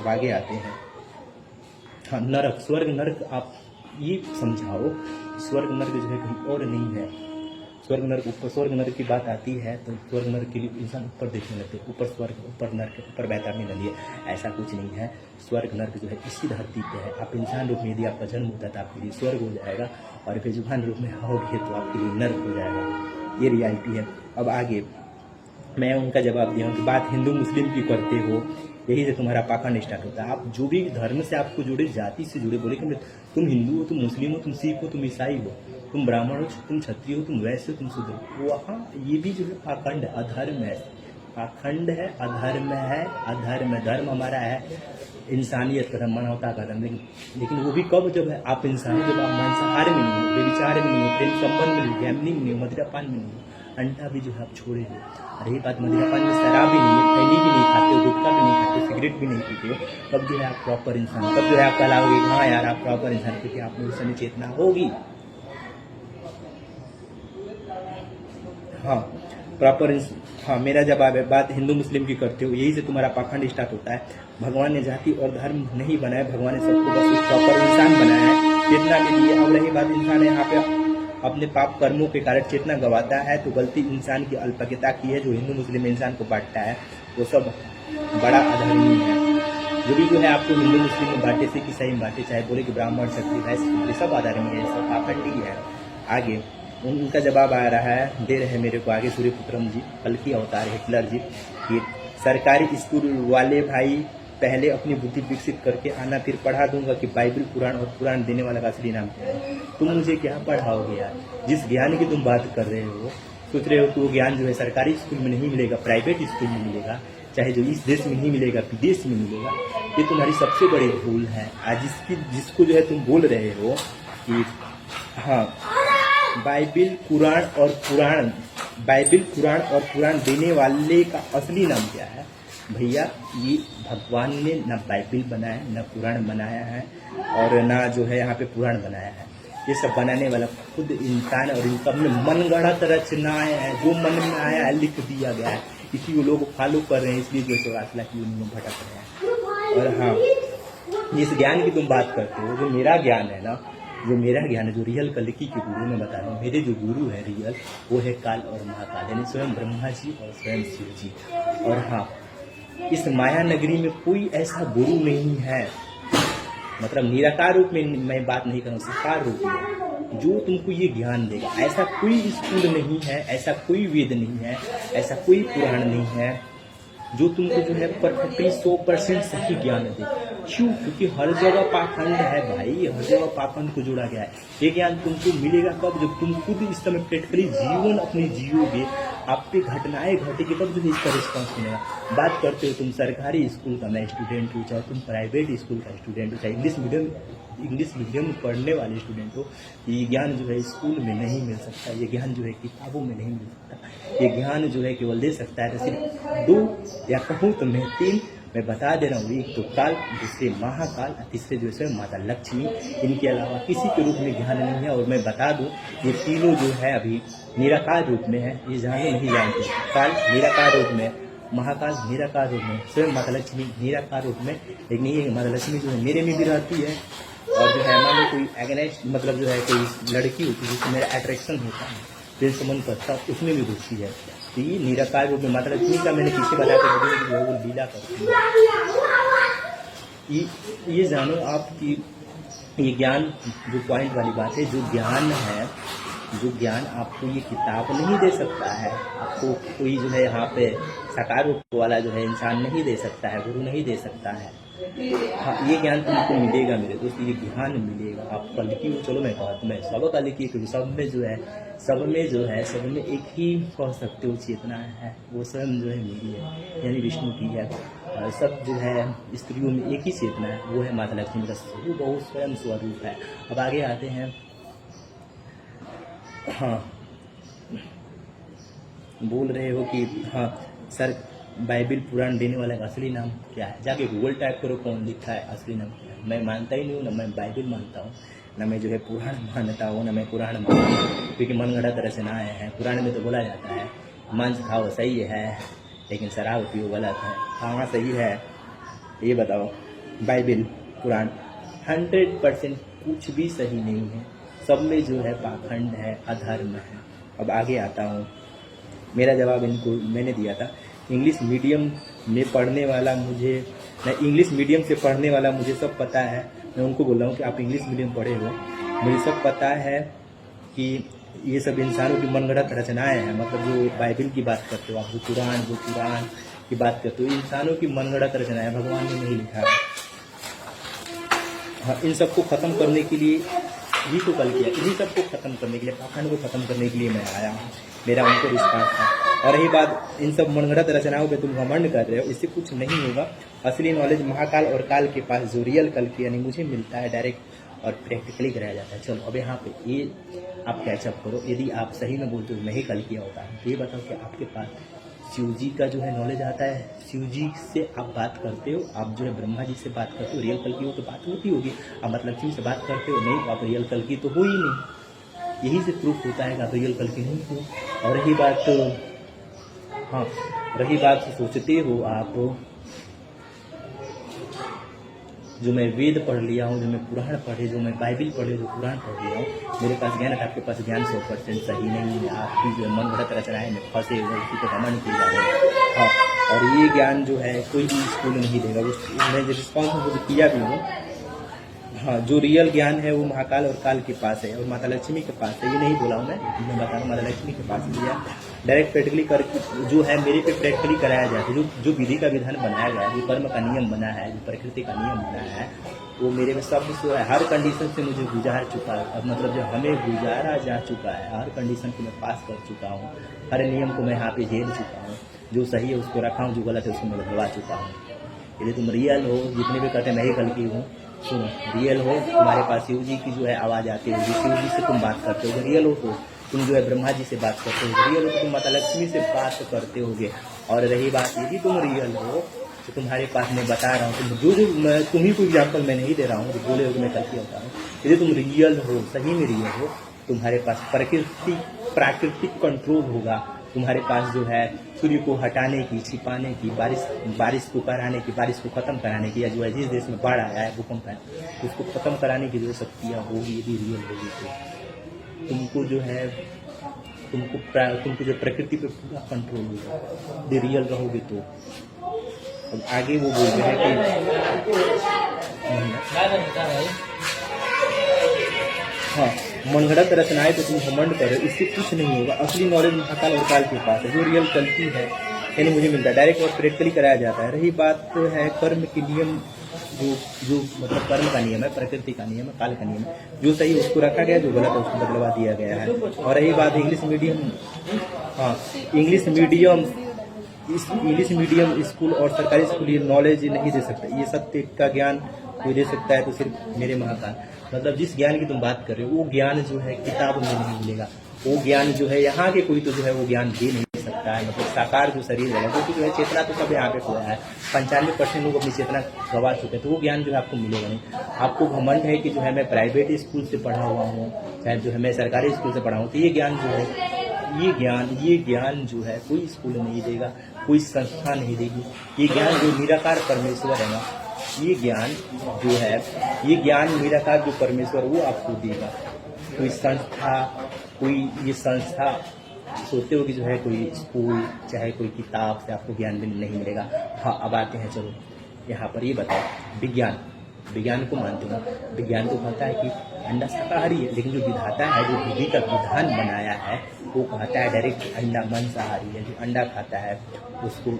अब आगे आते हैं। हाँ, नरक, स्वर्ग नरक आप ये समझाओ, स्वर्ग नरक जो है कहीं और नहीं है। स्वर्ग नरक, ऊपर स्वर्ग नरक की बात आती है तो स्वर्ग नरक के लिए इंसान ऊपर देखने लगते हैं, ऊपर स्वर्ग, ऊपर नरक, ऊपर बैतारनी नदी है। ऐसा कुछ नहीं है। स्वर्ग नरक जो है इसी धरती पे है। आप इंसान रूप में यदि आपका जन्म होता है तो आपके लिए स्वर्ग हो जाएगा, और फिर जुबान रूप में आओगे तो आपके लिए नरक हो जाएगा। ये रियलिटी है। अब आगे मैं उनका जवाब दिया हूँ कि बात हिंदू मुस्लिम की करते हो, यही से तुम्हारा पाखंड स्टार्ट होता है। आप जो भी धर्म से आपको जुड़े, जाति से जुड़े, बोले कि तुम हिंदू हो, तुम मुस्लिम हो, तुम सिख हो, तुम ईसाई हो, तुम ब्राह्मण हो, तुम क्षत्रिय हो, तुम वैश्य हो, तुम शूद्र हो, वहाँ ये भी जो है पाखंड है, अधर्म है। पाखंड है, अधर्म है, अधर्म। धर्म हमारा है इंसानियत का धर्म, मानवता का धर्म। लेकिन वो भी कब, जब है आप इंसान, जब आप मांसाहार में नहीं हो, बेविचार में नहीं हो, प्रेम संबंध में नहीं हो, गैमलिंग में नहीं हो, मदिरापान में नहीं हो, अंडा भी जो है आप छोड़े हो। रही बात मदिरापान में, शराब भी नहीं है, खैनी भी नहीं खाते हो, गुटखा भी नहीं खाते, सिगरेट भी नहीं पीते हो, तब जो है आप प्रॉपर इंसान, तब जो है आप कहलाओगे हाँ यार आप प्रॉपर इंसान, क्योंकि आप में उस समय चेतना होगी। हाँ प्रॉपर। हाँ मेरा जवाब है, बात हिंदू मुस्लिम की करते हो, यही से तुम्हारा पाखंड स्टार्ट होता है। भगवान ने जाति और धर्म नहीं बनाया, भगवान ने सबको बस प्रॉपर इंसान बनाया है, चेतना के लिए। अब रही बात इंसान यहाँ पे अपने पाप कर्मों के कारण चेतना गवाता है, तो गलती इंसान की अल्पज्ञता की है, जो हिंदू मुस्लिम इंसान को बांटता है वो सब बड़ा अधर्मी है। जो है आपको हिंदू मुस्लिम में बांटे, सिख ईसाई में बांटे, चाहे बोले कि ब्राह्मण क्षत्रिय वैश्य, सब अधर्मी है, सब पाखंडी है। आगे उनका जवाब आ रहा है, दे रहे मेरे को आगे सूर्यपुत्रम जी, कल्कि अवतार हिटलर जी, कि सरकारी स्कूल वाले भाई पहले अपनी बुद्धि विकसित करके आना, फिर पढ़ा दूंगा कि बाइबल, कुरान और कुरान देने वाला का असली नाम क्या है। तुम मुझे क्या पढ़ाओगे यार? जिस ज्ञान की तुम बात कर रहे हो, सोच रहे हो कि वो ज्ञान जो है सरकारी स्कूल में नहीं मिलेगा, प्राइवेट स्कूल में मिलेगा, चाहे जो इस देश में नहीं मिलेगा, विदेश में मिलेगा। ये तुम्हारी सबसे बड़ी भूल है। आज जिसको जो है तुम बोल रहे हो कि हाँ बाइबल, कुरान और पुराण, बाइबल, कुरान और पुराण देने वाले का असली नाम क्या है? भैया ये भगवान ने ना बाइबल बनाया है, ना कुरान बनाया है, और ना जो है यहाँ पे पुराण बनाया है। ये सब बनाने वाला खुद इंसान, और इन सब में मनगढ़ंत रचनाएं हैं, जो मन में आया है लिख दिया गया है, इसी को लोग फॉलो कर रहे हैं, इसलिए जो 84 लाख उनमें भटक रहे हैं। और हाँ जिस ज्ञान की तुम बात करते हो, जो मेरा ज्ञान है ना, जो मेरा ज्ञान है, जो रियल कल्कि के गुरु मैं बता रहा हूँ, मेरे जो गुरु है रियल, वो है काल और महाकाल, यानी स्वयं ब्रह्मा जी और स्वयं शिव जी। और हाँ इस माया नगरी में कोई ऐसा गुरु नहीं है, मतलब निराकार रूप में मैं बात नहीं कर रहा हूँ, साकार रूप में, जो तुमको ये ज्ञान देगा। ऐसा कोई स्कूल नहीं है, ऐसा कोई वेद नहीं है, ऐसा कोई पुराण नहीं है जो तुमको जो है परफेक्टली 100% सही ज्ञान दे। क्यों? क्योंकि हर जगह पाखंड है भाई, हर जगह पाखंड को जोड़ा गया है। ये ज्ञान तुमको मिलेगा कब? जब तुम खुद इस समय प्रैक्टिकली जीवन अपने जियोगे, आप पे घटनाएं घटेगी, तब जो इसका रिस्पॉन्स मिलेगा। बात करते हो तुम सरकारी स्कूल का, मैं स्टूडेंट हूँ, चाहे तुम प्राइवेट स्कूल का स्टूडेंट हो, चाहे इंग्लिश मीडियम में पढ़ने वाले स्टूडेंट हो, ये ज्ञान जो है स्कूल में नहीं मिल सकता, ये ज्ञान जो है किताबों में नहीं मिल सकता। ये ज्ञान जो है केवल दे सकता है सिर्फ 2 या कहूँ तो मैं 3 मैं बता दे रहा हूँ। एक तो काल, दूसरे महाकाल, तीसरे जो है माता लक्ष्मी। इनके अलावा किसी के रूप में ज्ञान नहीं है। और मैं बता दूँ ये तीनों जो है अभी निराकार रूप में है, ये जाने नहीं जानते। काल निराकार रूप में, महाकाल निराकार रूप में, स्वयं माता लक्ष्मी निराकार रूप में। लेकिन ये माता लक्ष्मी जो है मेरे में भी रहती है, और जो है मान लो कोई एगेनेस्ट, मतलब जो है कोई लड़की होती है जिससे मेरा अट्रैक्शन होता है, दिल से मन करता है, उसमें भी घुसती है। तो ये निराकार रूप में माता लक्ष्मी का मैंने पीछे बताया था, जो है वो लीला करती है। ये जानो आप कि ये ज्ञान, जो पॉइंट वाली बात है, जो ज्ञान है, जो ज्ञान आपको ये किताब नहीं दे सकता है, आपको कोई जो है यहाँ पे साकार रूप वाला जो है इंसान नहीं दे सकता है, गुरु नहीं दे सकता है। हाँ ये ज्ञान तुमको मिलेगा मेरे दोस्त, ये ज्ञान मिलेगा। आप कल्कि हो, चलो मैं कहता हूँ मैं सब कल्कि, क्योंकि सब में जो है, सब में एक ही कह सकते हो चेतना है, वो स्वयं जो है मेरी है, यानी विष्णु की है। सब जो है स्त्रियों में एक ही चेतना है, वो है माता लक्ष्मी का स्वरूप, वो स्वयं स्वरूप है। अब आगे आते हैं। हाँ बोल रहे हो कि हाँ सर बाइबल पुराण देने वाला का असली नाम क्या है? जाके गूगल टाइप करो कौन लिखा है असली नाम क्या है। मैं मानता ही नहीं हूँ, ना मैं बाइबल मानता हूँ, ना मैं जो है पुराण मानता हूँ, ना मैं पुराण मानता हूँ, क्योंकि मनगढ़ंत रचनाएं हैं। पुराण में तो बोला जाता है मांस खाओ सही है, लेकिन शराब पियो गलत है। हाँ सही है, ये बताओ। बाइबिल, कुरान 100% कुछ भी सही नहीं है, सब में जो है पाखंड है, अधर्म है। अब आगे आता हूँ, मेरा जवाब इनको मैंने दिया था। इंग्लिश मीडियम में पढ़ने वाला मुझे इंग्लिश मीडियम से पढ़ने वाला मुझे सब पता है। मैं उनको बोल रहा हूँ कि आप इंग्लिश मीडियम पढ़े हो, मुझे सब पता है कि ये सब इंसानों की मनगढ़ंत रचनाएं हैं। मतलब जो बाइबिल की बात करते हो आप, जो कुरान की बात करते हो, इंसानों की मनगढ़ंत रचनाएं, भगवान ने नहीं लिखा है। हाँ, इन सबको ख़त्म करने के लिए ही तो कल किया, इन्हीं सबको ख़त्म करने के लिए, पाखंड को ख़त्म करने के लिए मैं आया हूँ। मेरा उनको रिस्पॉन्स था। और रही बात इन सब मनगढ़ंत रचनाओं पे तुम घमंड कर रहे हो, इससे कुछ नहीं होगा। असली नॉलेज महाकाल और काल के पास, जो रियल कल की यानी मुझे मिलता है डायरेक्ट और प्रैक्टिकली कराया जाता है। चलो अब यहाँ पे ये आप कैचअप करो। यदि आप सही में बोलते हो मैं ही कल किया होता है, तो ये बताओ कि आपके पास शिव जी का जो है नॉलेज आता है, शिव जी से आप बात करते हो, आप जो है ब्रह्मा जी से बात करते हो, रियल कल की हो तो बात होती होगी। अब मतलब शिव से बात करते हो, नहीं आप रियल कल की तो हो ही नहीं। यही से प्रूफ होता है कि आप रियल कल की नहीं हो। और रही बात हाँ, रही बात सोचते हो आप, जो मैं वेद पढ़ लिया हूँ, जो मैं पुराण पढ़े, जो मैं बाइबिल पढ़े, जो कुरान पढ़ लिया हूँ, मेरे पास ज्ञान है, आपके पास ज्ञान 100% सही नहीं है। आपकी जो मनगढ़ंत रचनाएं में फंसे हुए, उसी को घमंड किए जा रहे हैं। हाँ, और ये ज्ञान जो है कोई भी स्कूल नहीं देगा। मैं जो रिस्पॉन्स किया भी हूँ, हाँ, जो रियल ज्ञान है वो महाकाल और काल के पास है और माता लक्ष्मी के पास है। ये नहीं बोला हूँ मैं बता रहा हूँ, माता लक्ष्मी के पास दिया। डायरेक्ट प्रैक्टिकली कर जो है मेरे पे प्रैक्टिकली कराया जाता है। जो विधि का विधान बनाया गया है, जो कर्म का नियम बना है, जो प्रकृति का नियम बना है, वो मेरे में सब जो है हर कंडीशन से मुझे गुजार चुका है। अब मतलब जो हमें गुजारा जा चुका है, हर कंडीशन को मैं पास कर चुका हूँ, हर नियम को मैं यहाँ पे झेल चुका हूँ। जो सही है उसको रखा हूँ, जो गलत है उसको मैं बदलवा चुका हूँ। यदि तुम रियल हो, जितने भी कहते हैं मैं ही कल की हूँ, सुनो, रियल हो, तुम्हारे पास शिव जी की जो है आवाज़ आती है, शिव जी से तुम बात करते हो। रियल हो तो तुम जो है ब्रह्मा जी से बात करते हो। रियल हो तो तुम माता लक्ष्मी से बात करते होगे। और रही बात, यदि तुम रियल हो तो तुम्हारे पास मैं बता रहा हूँ, तुम्ही को एग्जाम्पल मैं नहीं दे रहा हूँ, जो बोले हो मैं कल की होता हूँ। यदि तुम रियल हो, सही में रियल हो, तुम्हारे पास प्राकृतिक कंट्रोल होगा। तुम्हारे पास जो है सूर्य को हटाने की, छिपाने की, बारिश को कराने की, बारिश को खत्म कराने की, या जो है जिस देश में बाढ़ आया है, भूकंप है, उसको खत्म कराने की जो शक्तियाँ होगी, यदि रियल होगी तो तुमको जो है तुमको जो प्रकृति पे पूरा कंट्रोल होगा, यदि रियल रहोगे तो। अब आगे वो बोल रहे हैं कि हाँ, मनगढ़ंत रचनाएं तो तुम घमंड करो, इससे कुछ नहीं होगा। असली नॉलेज महाकाल और काल के पास है, जो रियल गलती है यानी मुझे मिलता है, डायरेक्ट और प्रैक्टिकली कराया जाता है। रही बात है कर्म के नियम, जो मतलब कर्म का नियम है, प्रकृति का नियम है, काल का नियम है, जो सही उसको रखा गया, जो गलत है उसको बदलवा दिया गया है। और रही बात इंग्लिश मीडियम, हाँ, इंग्लिश मीडियम स्कूल और सरकारी स्कूल ये नॉलेज नहीं दे सकता। ये सत्य का ज्ञान कोई दे सकता है तो सिर्फ मेरे महाकाल। मतलब जिस ज्ञान की तुम बात कर रहे हो, वो ज्ञान जो है किताब में नहीं मिलेगा। वो ज्ञान जो है यहाँ के कोई तो जो है वो ज्ञान दे नहीं सकता है। मतलब साकार जो शरीर है, क्योंकि जो है चेतना तो सब यहाँ पे खोया है। 95% लोग अपनी चेतना गवा चुके हैं, तो वो ज्ञान जो है आपको मिलेगा नहीं। आपको घमंड है कि जो है मैं प्राइवेट स्कूल से पढ़ा हुआ हूँ, चाहे जो है मैं सरकारी स्कूल से पढ़ा हूँ, तो ये ज्ञान जो है ये ज्ञान जो है कोई स्कूल नहीं देगा, कोई संस्था नहीं देगी। ये ज्ञान जो निराकार परमेश्वर है ना, ये ज्ञान जो है, ये ज्ञान निराकार जो परमेश्वर वो आपको देगा। कोई संस्था सोचते हो कि जो है कोई स्कूल चाहे कोई किताब से आपको ज्ञान नहीं मिलेगा। हाँ, अब आते हैं, चलो यहाँ पर ये बताओ, विज्ञान को मानते हो। विज्ञान तो कहता है कि अंडा शाकाहारी है, लेकिन जो विधाता है, जो विधि का विधान बनाया है, वो कहता है डायरेक्ट अंडा मांसाहारी है। जो अंडा खाता है उसको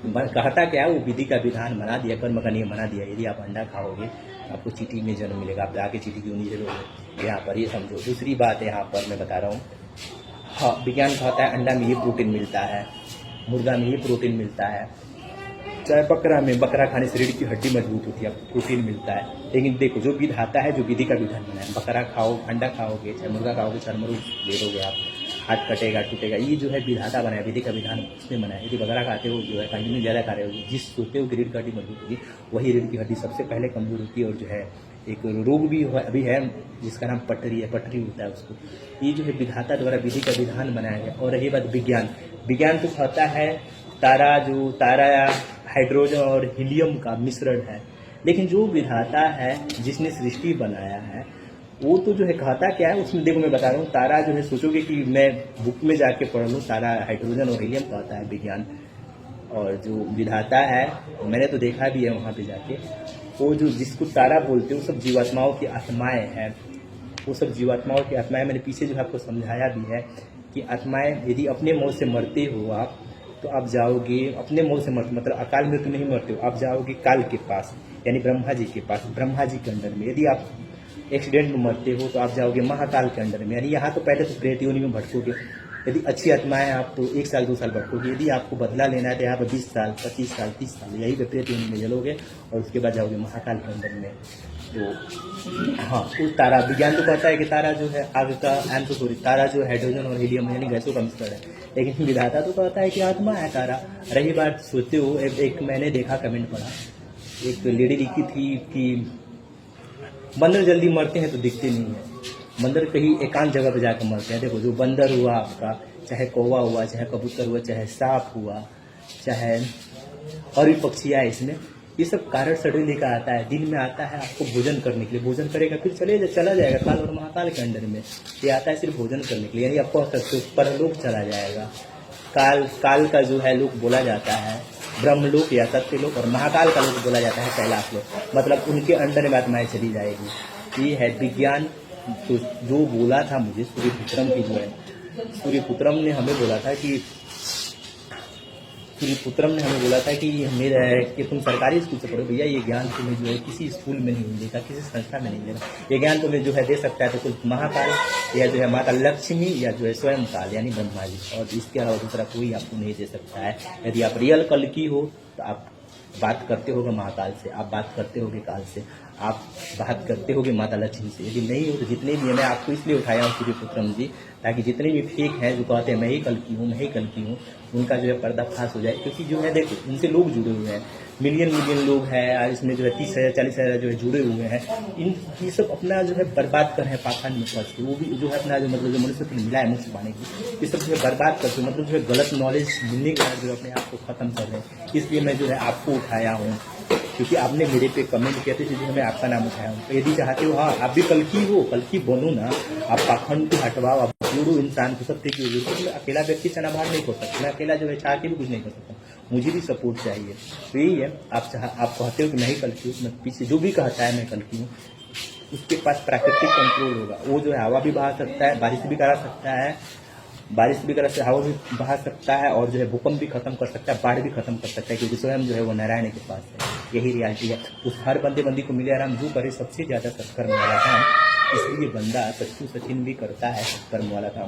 कहता क्या है, वो विधि का विधान बना दिया, कर्म का नियम बना दिया। यदि आप अंडा खाओगे आपको चींटी में जन्म मिलेगा, आप आगे चींटी क्यों नहीं जलोगे। यहाँ पर ये समझो। दूसरी बात है यहाँ पर मैं बता रहा हूँ, हाँ, विज्ञान कहता है अंडा में ये प्रोटीन मिलता है, मुर्गा में ये प्रोटीन मिलता है, चाहे बकरा खाने से रीढ़ की हड्डी मजबूत होती है, प्रोटीन मिलता है। लेकिन देखो, जो विधाता है, जो विधि का विधान बना है, बकरा खाओ, अंडा खाओगे, चाहे मुर्गा खाओगे, चरमरू ले लोगे आप, हाथ कटेगा, टूटेगा। ये जो है विधाता बनाया, विधि का विधान उसने बनाया। यदि बकरा खाते हो, जो है कंटिन्यू ज़्यादा खा रहे हो, जिस सोते हो कि रीढ़ की हड्डी मजबूत होगी, वही रीढ़ की हड्डी सबसे पहले कमजोर होती है। और जो है एक रोग भी अभी है जिसका नाम पटरी है, पटरी होता है उसको। ये जो है विधाता द्वारा विधि का विधान बनाया गया। और रही बात विज्ञान तो कहता है तारा हाइड्रोजन और हीलियम का मिश्रण है, लेकिन जो विधाता है, जिसने सृष्टि बनाया है, वो तो जो है कहता क्या है उसमें, देखो मैं बता रहा हूँ, तारा जो है, सोचोगे कि मैं बुक में जाके पढ़ लूँ, तारा हाइड्रोजन और हीलियम कहता है विज्ञान। और जो विधाता है, मैंने तो देखा भी है वहाँ पे जाके, वो जो जिसको तारा बोलते हैं वो सब जीवात्माओं की आत्माएं हैं। वो सब जीवात्माओं की आत्माएं, मैंने पीछे जो आपको समझाया भी है कि आत्माएं यदि अपने मौत से मरते हो आप, तो आप जाओगे अपने मौत से मरते, मतलब अकाल मृत्यु नहीं मरते हो, आप जाओगे काल के पास, यानी ब्रह्मा जी के पास, ब्रह्मा जी के अंडर में। यदि आप एक्सीडेंट में मरते हो तो आप जाओगे महाकाल के अंडर में, यानी यहाँ तो पहले तो प्रेत योनि में भटकोगे। यदि अच्छी आत्माएं आप तो 1 साल 2 साल भटकोगे, यदि आपको बदला लेना है तो यहाँ पर 20 साल 25 साल 30 साल यही पे प्रेत योनि में जलोगे, और उसके बाद जाओगे महाकाल के अंदर में। तो हाँ, उस तारा, विज्ञान तो कहता है कि तारा जो है आग का तारा जो हाइड्रोजन और हीलियम यानी गैसों का मिश्रण है, लेकिन विधाता तो कहता है कि आत्मा है तारा। रही बात सोचते हो, एक मैंने देखा कमेंट पढ़ा, एक लेडी लिखी थी कि बंदर जल्दी मरते हैं तो दिखते नहीं है, बंदर कहीं एकांत जगह पे जाकर मरते हैं। देखो, जो बंदर हुआ आपका, चाहे कौवा हुआ, चाहे कबूतर हुआ, चाहे सांप हुआ, चाहे और भी पक्षी आए इसमें, ये सब कारण शरीर लेकर आता है, दिन में आता है आपको भोजन करने के लिए, भोजन करेगा फिर चला जाएगा काल और महाकाल के अंडर में। ये आता है सिर्फ भोजन करने के लिए, यानी आप कह सकते हो परलोक चला जाएगा। काल का जो है लोक बोला जाता है ब्रह्मलोक या सत्यलोक, और महाकाल का लोक बोला जाता है कैलाश लोक, मतलब उनके अंडर में आत्माएं चली जाएगी। ये है विज्ञान। तो जो बोला था मुझे सूर्यपुत्रम की जो है, सूर्यपुत्रम ने हमें बोला था कि मेरा है कि तुम सरकारी स्कूल से पढ़ो भैया, ये ज्ञान तुम्हें जो है किसी स्कूल में नहीं मिलेगा, किसी संस्था में नहीं मिलेगा। ये ज्ञान तुम्हें जो है दे सकता है तो कुछ महाकाल या जो है माता लक्ष्मी या जो है स्वयं काल यानी ब्रह्मा जी, और इसके अलावा दूसरा कोई आपको नहीं दे सकता है। यदि आप रियल कल की हो तो आप बात करते होगे महाकाल से, आप बात करते होगे काल से, आप बात करते होगे माता लक्ष्मी से। यदि नहीं हो तो जितने भी, मैं आपको इसलिए उठाया हूँ सूर्यपुत्रम जी, ताकि जितने भी फेक हैं जो कहते हैं मैं ही कल की हूँ, मैं ही कल की हूँ, उनका जो है पर्दाफाश हो जाए। क्योंकि जो है देखो, उनसे लोग जुड़े हुए हैं, मिलियन लोग हैं, और इसमें जो है 30,000 40,000 जो है जुड़े हुए हैं। ये सब अपना जो है बर्बाद कर रहे हैं पाखंड में फंस के, वो भी जो है अपना जो मतलब जो मनुष्य को मिला है मुक्त पाने की, ये सब जो है बर्बाद करते हैं, मतलब जो है गलत नॉलेज मिलने के बाद जो अपने आप को खत्म कर रहे हैं। इसलिए मैं जो है आपको उठाया हूँ, क्योंकि आपने मेरे पे कमेंट किया था, इसलिए मैं आपका नाम उठाया हूँ। तो यदि चाहते हो हाँ आप भी कल की बनो ना, आप पाखंड को हटवाओ, आप जोड़ो इंसान को, सत्य की जरूरत। मैं अकेला व्यक्ति चना बाहर नहीं कर सकता, मैं अकेला जो है चाह के भी कुछ नहीं कर सकता, मुझे भी सपोर्ट चाहिए। तो यही है, आप कहते हो कि मैं ही कल की हूँ, मैं पीछे जो भी कहता है मैं कल की हूँ, उसके पास प्राकृतिक कंट्रोल होगा। वो जो है हवा भी बहा सकता है, बारिश भी करा सकता है, हवा भी बहा सकता है, और जो है भूकंप भी खत्म कर सकता है, बाढ़ भी खत्म कर सकता है, क्योंकि स्वयं जो है वो नारायण के पास है। यही रियलिटी है। उस हर बंदी को मिले आराम, जो करे सबसे ज्यादा सत्कर्म वाला काम। इसलिए बंदा सच्चू सचिन भी करता है सत्कर्म वाला काम।